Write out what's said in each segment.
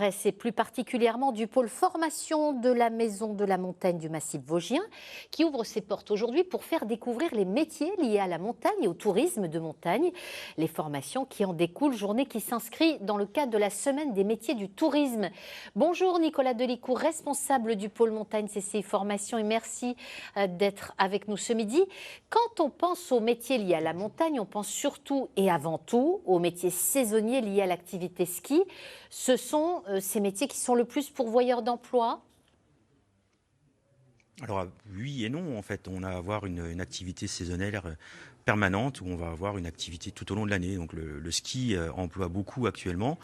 Et plus particulièrement du pôle formation de la Maison de la Montagne du Massif Vosgien, qui ouvre ses portes aujourd'hui pour faire découvrir les métiers liés à la montagne et au tourisme de montagne. Les formations qui en découlent, journée qui s'inscrit dans le cadre de la Semaine des métiers du tourisme. Bonjour Nicolas Delicourt, responsable du pôle montagne CCI Formation, et merci d'être avec nous ce midi. Quand on pense aux métiers liés à la montagne, on pense surtout et avant tout aux métiers saisonniers liés à l'activité ski. Ce sont ces métiers qui sont le plus pourvoyeurs d'emplois? Alors oui et non, en fait, on va avoir une activité saisonnière permanente où on va avoir une activité tout au long de l'année. Donc le ski emploie beaucoup actuellement.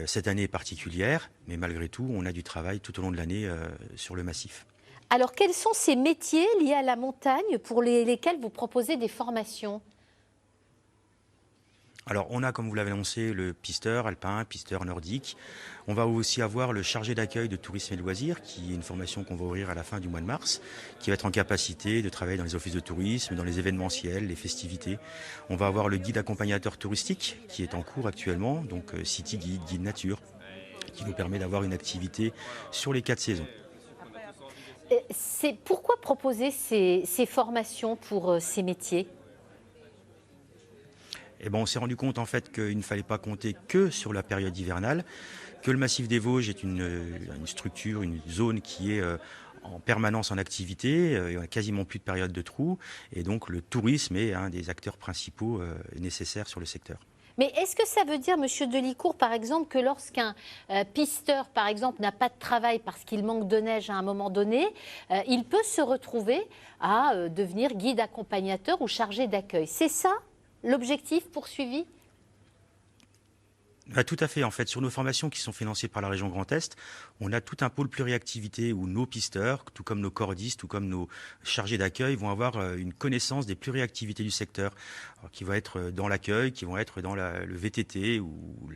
Cette année est particulière, mais malgré tout, on a du travail tout au long de l'année sur le massif. Alors, quels sont ces métiers liés à la montagne pour lesquels vous proposez des formations? Alors on a, comme vous l'avez annoncé, le pisteur alpin, pisteur nordique. On va aussi avoir le chargé d'accueil de tourisme et de loisirs, qui est une formation qu'on va ouvrir à la fin du mois de mars, qui va être en capacité de travailler dans les offices de tourisme, dans les événementiels, les festivités. On va avoir le guide accompagnateur touristique, qui est en cours actuellement, donc City Guide, guide nature, qui nous permet d'avoir une activité sur les 4 saisons. Pourquoi proposer ces formations pour ces métiers? Et ben, on s'est rendu compte en fait qu'il ne fallait pas compter que sur la période hivernale, que le massif des Vosges est une structure, une zone qui est en permanence en activité, il n'y a quasiment plus de période de trou, et donc le tourisme est un des acteurs principaux nécessaires sur le secteur. Mais est-ce que ça veut dire, Monsieur Delicourt, par exemple, que lorsqu'un pisteur, par exemple, n'a pas de travail parce qu'il manque de neige à un moment donné, il peut se retrouver à devenir guide accompagnateur ou chargé d'accueil? C'est ça l'objectif poursuivi? Tout à fait. En fait, sur nos formations qui sont financées par la région Grand Est, on a tout un pôle pluriactivité où nos pisteurs, tout comme nos cordistes, tout comme nos chargés d'accueil, vont avoir une connaissance des pluriactivités du secteur, alors, qui va être dans l'accueil, qui vont être dans le VTT ou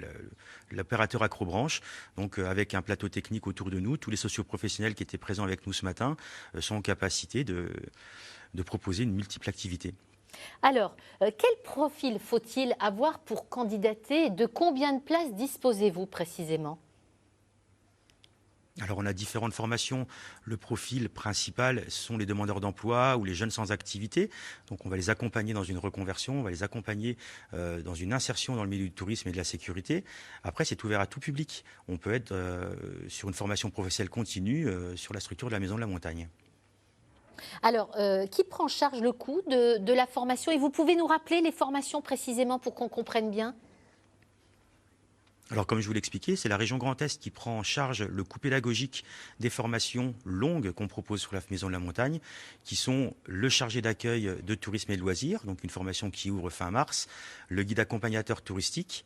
l'opérateur acrobranche. Donc, avec un plateau technique autour de nous, tous les socioprofessionnels qui étaient présents avec nous ce matin sont en capacité de proposer une multiple activité. Alors, quel profil faut-il avoir pour candidater? De combien de places disposez-vous précisément? Alors on a différentes formations. Le profil principal sont les demandeurs d'emploi ou les jeunes sans activité. Donc on va les accompagner dans une reconversion, on va les accompagner dans une insertion dans le milieu du tourisme et de la sécurité. Après, c'est ouvert à tout public. On peut être sur une formation professionnelle continue sur la structure de la Maison de la Montagne. Alors, qui prend en charge le coût de la formation? Et vous pouvez nous rappeler les formations précisément pour qu'on comprenne bien? Alors, comme je vous l'expliquais, c'est la région Grand Est qui prend en charge le coût pédagogique des formations longues qu'on propose sur la Maison de la Montagne, qui sont le chargé d'accueil de tourisme et de loisirs, donc une formation qui ouvre fin mars, le guide accompagnateur touristique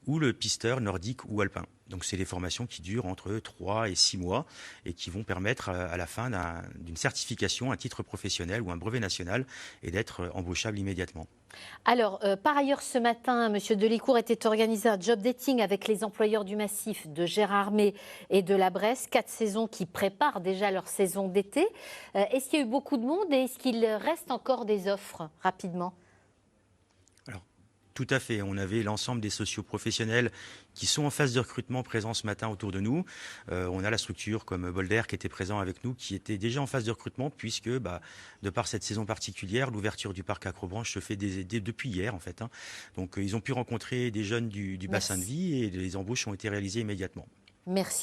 ou le pisteur nordique ou alpin. Donc, c'est des formations qui durent entre 3 et 6 mois et qui vont permettre à la fin d'une certification, un titre professionnel ou un brevet national et d'être embauchable immédiatement. Alors, par ailleurs, ce matin, Monsieur Delicourt était organisé un job dating avec les employeurs du massif de Gérardmer et de la Bresse, 4 saisons qui préparent déjà leur saison d'été. Est-ce qu'il y a eu beaucoup de monde et est-ce qu'il reste encore des offres rapidement? Alors, tout à fait. On avait l'ensemble des socioprofessionnels qui sont en phase de recrutement présents ce matin autour de nous. On a la structure comme Bolder qui était présent avec nous, qui était déjà en phase de recrutement puisque, de par cette saison particulière, l'ouverture du parc Acrobranche se fait depuis hier en fait. Donc, ils ont pu rencontrer des jeunes du bassin de Merci. vie et les embauches ont été réalisées immédiatement. Merci.